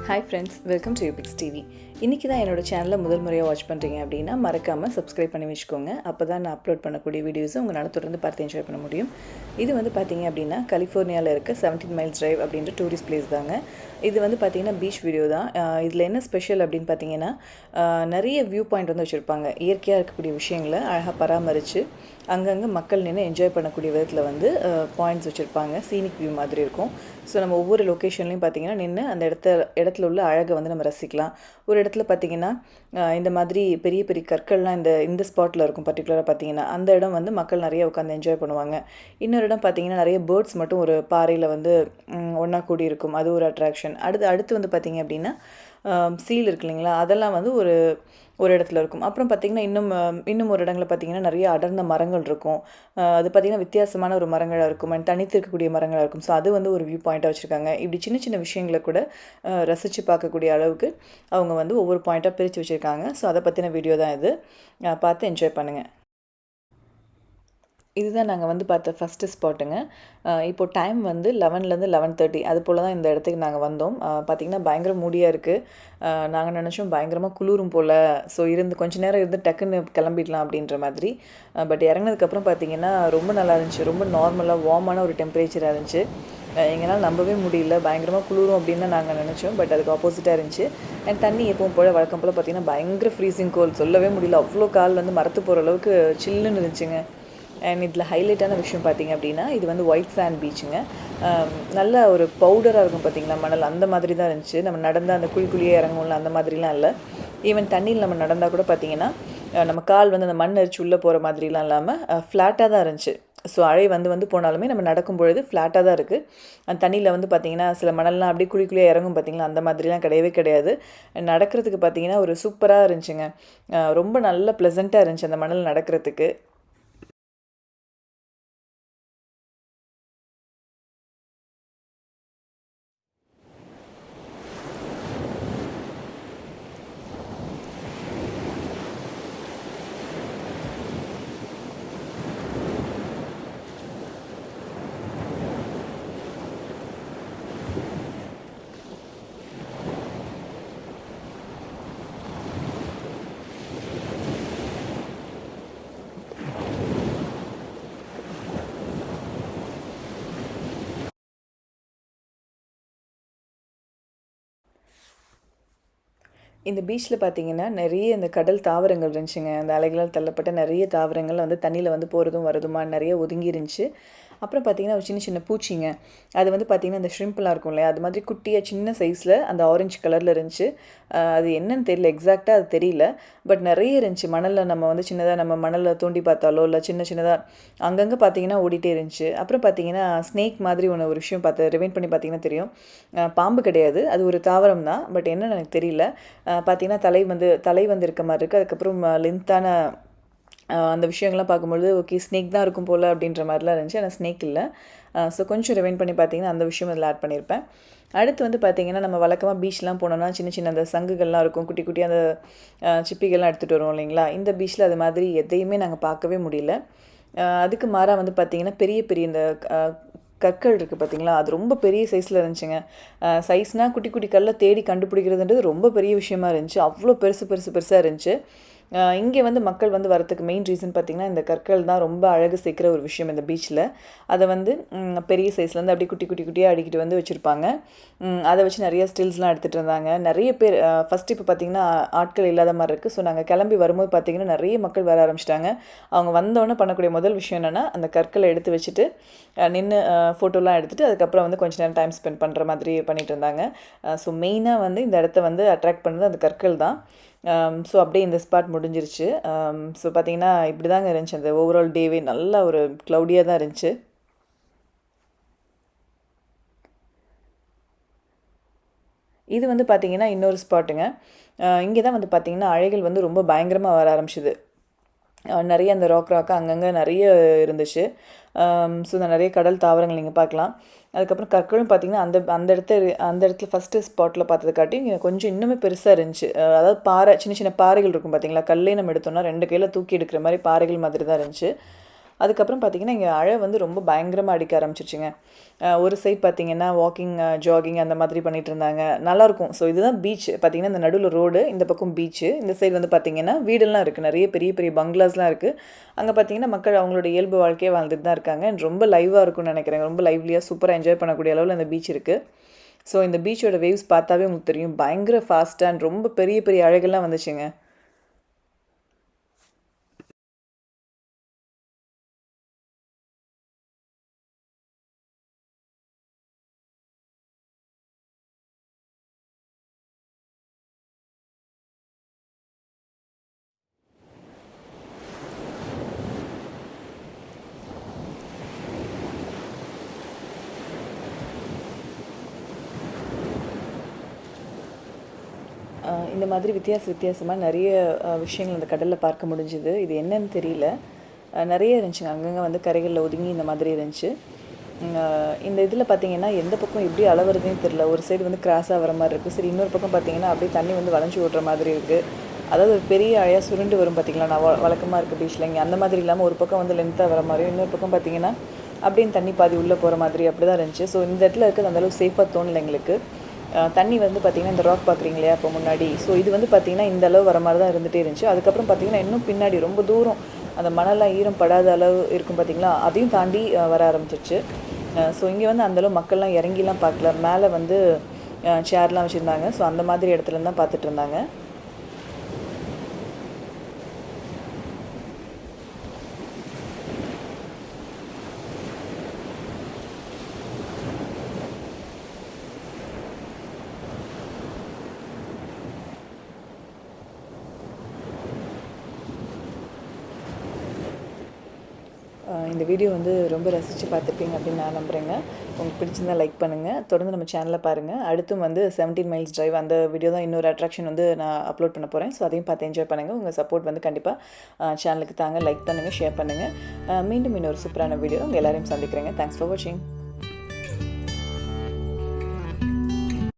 Hi friends, welcome to Ubix TV. இன்றைக்கி தான் என்னோடய சேனலை முதல் முறையாக வாட்ச் பண்ணுறீங்க அப்படின்னா மறக்காமல் சப்ஸ்கிரைப் பண்ணி வச்சுக்கோங்க. அப்போ தான் நான் அப்லோட் பண்ணக்கூடிய வீடியோஸும் உங்களால் தொடர்ந்து பார்த்து என்ஜாய் பண்ண முடியும். இது வந்து பார்த்திங்க அப்படின்னா கலிஃபோர்னியாவில் இருக்க 17 மைல்ஸ் டிரைவ் அப்படின்ற டூரிஸ்ட் பிளேஸ் தாங்க. இது வந்து பார்த்திங்கன்னா பீச் வீடியோ தான். இதில் என்ன ஸ்பெஷல் அப்படின்னு பார்த்தீங்கன்னா நிறைய வியூ பாயிண்ட் வந்து வச்சுருப்பாங்க. இயற்கையாக இருக்கக்கூடிய விஷயங்களை அழகாக பராமரித்து அங்கங்கே மக்கள் நின்று என்ஜாய் பண்ணக்கூடிய விதத்தில் வந்து பாயிண்ட்ஸ் வச்சுருப்பாங்க. சீனிக் வியூ மாதிரி இருக்கும். ஸோ நம்ம ஒவ்வொரு லொக்கேஷன்லையும் பார்த்திங்கன்னா நின்று அந்த இடத்துல உள்ள அழகை வந்து நம்ம ரசிக்கலாம். ஒரு இடத்துல பார்த்திங்கன்னா இந்த மாதிரி பெரிய பெரிய கற்கள்லாம் இந்த ஸ்பாட்டில் இருக்கும். பர்டிகுலராக பார்த்திங்கன்னா அந்த இடம் வந்து மக்கள் நிறைய உட்காந்து என்ஜாய் பண்ணுவாங்க. இன்னொரு இடம் பார்த்திங்கன்னா நிறைய பேர்ட்ஸ் மட்டும் ஒரு பாறையில் வந்து ஒன்றா கூடி இருக்கும். அது ஒரு அட்ராக்ஷன். அடுத்து வந்து பார்த்திங்க அப்படின்னா சீல் இருக்கு இல்லைங்களா, அதெல்லாம் வந்து ஒரு இடத்துல இருக்கும். அப்புறம் பார்த்திங்கன்னா இன்னும் ஒரு இடங்களில் பார்த்திங்கன்னா நிறைய அடர்ந்த மரங்கள் இருக்கும். அது பார்த்திங்கன்னா வித்தியாசமான ஒரு மரங்களாக இருக்கும் அண்ட் தனித்து இருக்கக்கூடிய மரங்களாக இருக்கும். ஸோ அது வந்து ஒரு வியூ பாயிண்ட்டாக வச்சுருக்காங்க. இப்படி சின்ன சின்ன விஷயங்களை கூட ரசித்து பார்க்கக்கூடிய அளவுக்கு அவங்க வந்து ஒவ்வொரு பாயிண்ட்டாக பிரித்து வச்சுருக்காங்க. ஸோ அதை பற்றின வீடியோ தான் இது. பார்த்து என்ஜாய் பண்ணுங்கள். இதுதான் நாங்கள் வந்து பார்த்த ஃபஸ்ட்டு ஸ்பாட்டுங்க. இப்போது டைம் வந்து 11லேருந்து 11:30 அது போல் தான் இந்த இடத்துக்கு நாங்கள் வந்தோம். பார்த்திங்கன்னா பயங்கர மூடியாக இருக்குது. நாங்கள் நினச்சோம் பயங்கரமாக குளிரும் போல். ஸோ கொஞ்சம் நேரம் இருந்து டக்குன்னு கிளம்பிடலாம் அப்படின்ற மாதிரி. பட் இறங்கினதுக்கப்புறம் பார்த்திங்கன்னா ரொம்ப நல்லா இருந்துச்சு. ரொம்ப நார்மலாக வார்மான ஒரு டெம்பரேச்சராக இருந்துச்சு. எங்களால் நம்பவே முடியல. பயங்கரமாக குளிரும் அப்படின்னு தான் நாங்கள் நினச்சோம். பட் அதுக்கு ஆப்போசிட்டாக இருந்துச்சு. அண்ட் தண்ணி எப்பவும் போல் வழக்கம் போல் பார்த்திங்கன்னா பயங்கர ஃப்ரீசிங் கோல்ட், சொல்லவே முடியல. அவ்வளோ கால் வந்து மரத்து போகிற அளவுக்கு சில்லுன்னு இருந்துச்சுங்க. அண்ட் இதில் ஹைலைட்டான விஷயம் பார்த்திங்க அப்படின்னா இது வந்து ஒயிட் சாண்ட் பீச்சுங்க. நல்ல ஒரு பவுடராக இருக்கும் பார்த்திங்களா மணல், அந்த மாதிரி தான் இருந்துச்சு. நம்ம நடந்தால் அந்த குழிக்குழியே இறங்கும்ல, அந்த மாதிரிலாம் இல்லை. ஈவன் தண்ணியில் நம்ம நடந்தால் கூட பார்த்திங்கன்னா நம்ம கால் வந்து அந்த மண் அரிச்சு உள்ளே போகிற மாதிரிலாம் இல்லாமல் ஃப்ளாட்டாக தான் இருந்துச்சு. ஸோ அலை வந்து போனாலுமே நம்ம நடக்கும் பொழுது ஃப்ளாட்டாக தான் இருக்குது. அந்த தண்ணியில் வந்து பார்த்திங்கன்னா சில மணல்லாம் அப்படியே குழிக்குழியாக இறங்கும் பார்த்திங்களா, அந்த மாதிரிலாம் கிடையவே கிடையாது. நடக்கிறதுக்கு பார்த்திங்கன்னா ஒரு சூப்பராக இருந்துச்சுங்க. ரொம்ப நல்ல ப்ளசண்ட்டாக இருந்துச்சு அந்த மணல் நடக்கிறதுக்கு. இந்த பீச்சில் பார்த்திங்கன்னா நிறைய இந்த கடல் தாவரங்கள் இருந்துச்சுங்க. அந்த அலைகளால் தள்ளப்பட்ட நிறைய தாவரங்கள் வந்து தண்ணியில் வந்து போகிறதும் வருதுமா நிறைய ஒதுங்கி இருந்துச்சு. அப்புறம் பார்த்திங்கன்னா ஒரு சின்ன சின்ன பூச்சிங்க. அது வந்து பார்த்திங்கன்னா அந்த ஷ்ரிம்ப்லாம் இருக்கும் இல்லையா, அது மாதிரி குட்டியாக சின்ன சைஸில் அந்த ஆரஞ்சு கலரில் இருந்துச்சு. அது என்னன்னு தெரியல, எக்ஸாக்டாக அது தெரியல. பட் நிறைய இருந்துச்சு. மணலில் நம்ம வந்து சின்னதாக நம்ம மணலில் தோண்டி பார்த்தாலோ இல்லை சின்னதாக அங்கங்கே பார்த்திங்கன்னா ஓடிட்டே இருந்துச்சு. அப்புறம் பார்த்திங்கன்னா ஸ்னேக் மாதிரி ஒரு விஷயம் ரிவைண்ட் பண்ணி பார்த்திங்கன்னா தெரியும். பாம்பு கிடையாது, அது ஒரு தாவரம் தான். பட் என்னன்னு எனக்கு தெரியல. பார்த்திங்கன்னா தலை வந்து இருக்க மாதிரி இருக்குது. அதுக்கப்புறம் லென்த்தான அந்த விஷயங்கள்லாம் பார்க்கும்பொழுது ஓகே ஸ்னேக் தான் இருக்கும் போல் அப்படின்ற மாதிரிலாம் இருந்துச்சு. ஆனால் ஸ்னேக் இல்லை. ஸோ கொஞ்சம் ரிவைண்ட் பண்ணி பார்த்திங்கன்னா அந்த விஷயம் அதில் ஆட் பண்ணியிருப்பேன். அடுத்து வந்து பார்த்திங்கன்னா நம்ம வழக்கமாக பீச்லாம் போனோம்னா சின்ன சின்ன அந்த சங்குகள்லாம் இருக்கும், குட்டி குட்டி அந்த சிப்பிகள்லாம் எடுத்துகிட்டு வருவோம் இல்லைங்களா. இந்த பீச்சில் அது மாதிரி எதையுமே நாங்கள் பார்க்கவே முடியல. அதுக்கு மாறாக வந்து பார்த்திங்கன்னா பெரிய பெரிய இந்த கற்கள் இருக்குது பார்த்திங்களா, அது ரொம்ப பெரிய சைஸில் இருந்துச்சுங்க. சைஸ்னால் குட்டி குட்டி கல்லை தேடி கண்டுபிடிக்கிறதுன்றது ரொம்ப பெரிய விஷயமா இருந்துச்சு. அவ்வளோ பெருசாக இருந்துச்சு. இங்கே வந்து மக்கள் வந்து வரத்துக்கு மெயின் ரீசன் பார்த்திங்கன்னா இந்த கற்கள் தான் ரொம்ப அழகு சேர்க்குற ஒரு விஷயம் இந்த பீச்சில். அதை வந்து பெரிய சைஸ்லேருந்து அப்படியே குட்டியாக அடிக்கிட்டு வந்து வச்சுருப்பாங்க. அதை வச்சு நிறைய ஸ்டில்ஸ்லாம் எடுத்துகிட்டு இருந்தாங்க. நிறைய பேர் ஃபஸ்ட்டு இப்போ பார்த்திங்கன்னா ஆட்கள் இல்லாத மாதிரி இருக்குது. ஸோ நாங்கள் கிளம்பி வரும்போது பார்த்திங்கன்னா நிறைய மக்கள் வர ஆரம்பிச்சிட்டாங்க. அவங்க வந்தோடனே பண்ணக்கூடிய முதல் விஷயம் என்னென்னா அந்த கற்களை எடுத்து வச்சுட்டு நின்று ஃபோட்டோலாம் எடுத்துகிட்டு அதுக்கப்புறம் வந்து கொஞ்சம் நேரம் டைம் ஸ்பெண்ட் பண்ணுற மாதிரி பண்ணிகிட்டு இருந்தாங்க. ஸோ மெயினாக வந்து இந்த இடத்த வந்து அட்ராக்ட் பண்ணது அந்த கற்கள் தான். ஸோ அப்படியே இந்த ஸ்பாட் முடிஞ்சிருச்சு. ஸோ பார்த்திங்கன்னா இப்படி தாங்க இருந்துச்சு. அந்த ஓவரால் டேவே நல்லா ஒரு க்ளவுடியாக தான் இருந்துச்சு. இது வந்து பார்த்திங்கன்னா இன்னொரு ஸ்பாட்டுங்க. இங்கே தான் வந்து பார்த்திங்கன்னா அலைகள் வந்து ரொம்ப பயங்கரமாக வர ஆரம்பிச்சிது. நிறைய அந்த ராக்காக அங்கங்கே நிறைய இருந்துச்சு. ஸோ நிறைய கடல் தாவரங்கள் நீங்கள் பார்க்கலாம். அதுக்கப்புறம் கற்களும் பார்த்திங்கன்னா அந்த இடத்துல ஃபஸ்ட்டு ஸ்பாட்டில் பார்த்ததுக்காட்டி கொஞ்சம் இன்னுமே பெருசாக இருந்துச்சு. அதாவது சின்ன சின்ன பாறைகள் இருக்கும் பார்த்திங்களா, கல்லே நம்ம எடுத்தோம்னா 2 கையில் தூக்கி எடுக்கிற மாதிரி பாறைகள் மாதிரி தான் இருந்துச்சு. அதுக்கப்புறம் பார்த்திங்கன்னா இங்கே அலை வந்து ரொம்ப பயங்கரமாக அடிக்க ஆரம்பிச்சிருச்சுங்க. ஒரு சைட் பார்த்திங்கன்னா வாக்கிங், ஜாகிங் அந்த மாதிரி பண்ணிகிட்டு இருந்தாங்க. நல்லாயிருக்கும். ஸோ இதுதான் பீச் பார்த்திங்கன்னா, இந்த நடுவில் ரோடு, இந்த பக்கம் பீச்சு, இந்த சைடு வந்து பார்த்திங்கன்னா வீடெல்லாம் இருக்குது, நிறைய பெரிய பெரிய பங்களாஸ்லாம் இருக்குது. அங்கே பார்த்திங்கன்னா மக்கள் அவங்களோட இயல்பு வாழ்க்கையே வாழ்ந்துட்டு தான் இருக்காங்க. ரொம்ப லைவாக இருக்கும்னு நினைக்கிறேன். ரொம்ப லைவ்லியாக சூப்பராக என்ஜாய் பண்ணக்கூடிய அளவில் அந்த பீச் இருக்குது. ஸோ இந்த பீச்சோட வேவ்ஸ் பார்த்தாவே உங்களுக்கு தெரியும், பயங்கர ஃபாஸ்ட்டாக அண்ட் ரொம்ப பெரிய பெரிய அலைகள்லாம் வந்துச்சுங்க. இந்த மாதிரி வித்தியாசமாக நிறைய விஷயங்கள் அந்த கடலில் பார்க்க முடிஞ்சுது. இது என்னன்னு தெரியல. நிறைய இருந்துச்சுங்க. அங்கங்கே வந்து கரைகளில் ஒதுங்கி இந்த மாதிரி இருந்துச்சு. இந்த இதில் பார்த்தீங்கன்னா எந்த பக்கம் எப்படி அலை வருதுன்னு தெரியல. ஒரு சைடு வந்து கிராஸாக வர மாதிரி இருக்குது. சரி, இன்னொரு பக்கம் பார்த்தீங்கன்னா அப்படியே தண்ணி வந்து வளைஞ்சு ஓட்டுற மாதிரி இருக்குது. அதாவது ஒரு பெரிய அலையாக சுருண்டு வரும் பார்த்தீங்களா, நான் வழக்கமாக இருக்க பீச்சில் இங்கே அந்த மாதிரி இல்லாமல் ஒரு பக்கம் வந்து லென்த்தாக வர மாதிரியும், இன்னொரு பக்கம் பார்த்தீங்கன்னா அப்படியே தண்ணி பாதி உள்ளே போகிற மாதிரி அப்படி தான் இருந்துச்சு. ஸோ இந்த இடத்துல இருக்கிறது அந்தளவுக்கு சேஃபாக தோணலை எங்களுக்கு. தண்ணி வந்து பார்த்திங்கன்னா இந்த ராக் பார்க்குறீங்க இல்லையா இப்போ முன்னாடி, ஸோ இது வந்து பார்த்திங்கன்னா இந்த அளவு வர மாதிரி தான் இருந்துகிட்டே இருந்துச்சு. அதுக்கப்புறம் பார்த்திங்கன்னா இன்னும் பின்னாடி ரொம்ப தூரம் அந்த மணலாம் ஈரம் படாத அளவு இருக்கும் பார்த்திங்களா, அதையும் தாண்டி வர ஆரம்பிச்சிருச்சு. ஸோ இங்கே வந்து அந்தளவு மக்கள்லாம் இறங்கிலாம் பார்க்கல. மேலே வந்து சேர்லாம் வச்சுருந்தாங்க. ஸோ அந்த மாதிரி இடத்துல தான் பார்த்துட்டு இருந்தாங்க. இந்த வீடியோ வந்து ரொம்ப ரசித்து பார்த்துருப்பீங்க அப்படின்னு நான் நம்புகிறேங்க. உங்களுக்கு பிடிச்சிருந்தால் லைக் பண்ணுங்கள். தொடர்ந்து நம்ம சேனலை பாருங்கள். அடுத்தும் வந்து 17 மைல்ஸ் டிரைவ் அந்த வீடியோ தான் இன்னொரு அட்ராக்ஷன் வந்து நான் அப்லோட் பண்ண போகிறேன். ஸோ அதையும் பார்த்து என்ஜாய் பண்ணுங்கள். உங்கள் சப்போர்ட் வந்து கண்டிப்பாக சேனலுக்கு தாங்க. லைக் பண்ணுங்கள், ஷேர் பண்ணுங்கள். மீண்டும் இன்னொரு சூப்பரான வீடியோ உங்கள் எல்லாரையும் சந்திக்கிறேங்க. தேங்க்ஸ் ஃபார் வாட்சிங்.